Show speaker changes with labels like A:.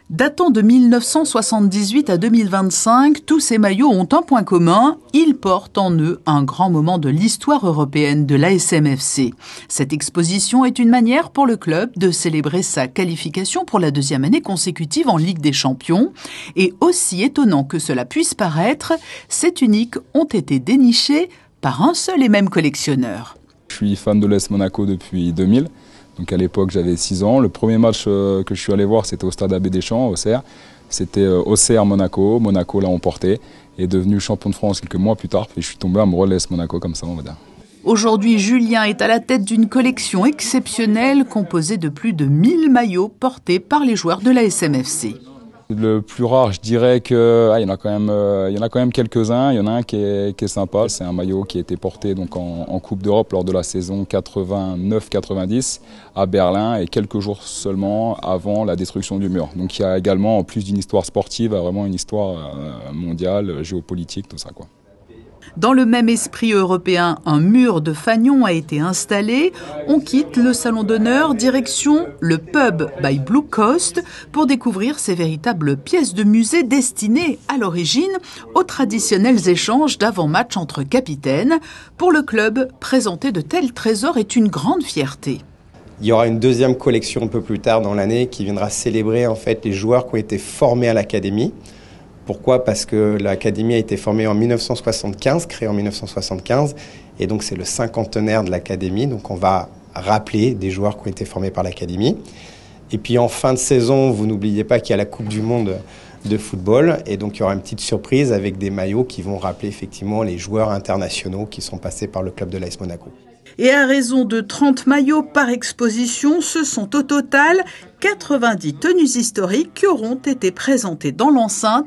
A: Datant de 1978 à 2025, tous ces maillots ont un point commun, ils portent en eux un grand moment de l'histoire européenne de l'ASM-FC. Cette exposition est une manière pour le club de célébrer sa qualification pour la deuxième année consécutive en Ligue des Champions. Et aussi étonnant que cela puisse paraître, ces tuniques ont été dénichées par un seul et même collectionneur.
B: Je suis fan de l'AS Monaco depuis 2000. Donc à l'époque, j'avais 6 ans. Le premier match que je suis allé voir, c'était au stade Abbé Deschamps, au Auxerre. C'était Auxerre-Monaco. Monaco l'a emporté et est devenu champion de France quelques mois plus tard. Et je suis tombé amoureux de l'AS Monaco comme ça, on va dire.
A: Aujourd'hui, Julien est à la tête d'une collection exceptionnelle composée de plus de 1000 maillots portés par les joueurs de l'ASM-FC.
B: Le plus rare, je dirais qu'il y en a quand même quelques-uns. Il y en a un qui est sympa. C'est un maillot qui a été porté donc en Coupe d'Europe lors de la saison 89-90 à Berlin et quelques jours seulement avant la destruction du mur. Donc il y a également, en plus d'une histoire sportive, vraiment une histoire mondiale, géopolitique, tout ça, quoi.
A: Dans le même esprit européen, un mur de fanion a été installé. On quitte le salon d'honneur, direction le pub by Blue Coast pour découvrir ces véritables pièces de musée destinées à l'origine aux traditionnels échanges d'avant-match entre capitaines. Pour le club, présenter de tels trésors est une grande fierté.
C: Il y aura une deuxième collection un peu plus tard dans l'année qui viendra célébrer en fait les joueurs qui ont été formés à l'académie. Pourquoi ? Parce que l'académie a été formée en 1975, créée en 1975, et donc c'est le cinquantenaire de l'académie. Donc on va rappeler des joueurs qui ont été formés par l'académie. Et puis en fin de saison, vous n'oubliez pas qu'il y a la Coupe du Monde de football, et donc il y aura une petite surprise avec des maillots qui vont rappeler effectivement les joueurs internationaux qui sont passés par le club de l'AS Monaco.
A: Et à raison de 30 maillots par exposition, ce sont au total 90 tenues historiques qui auront été présentées dans l'enceinte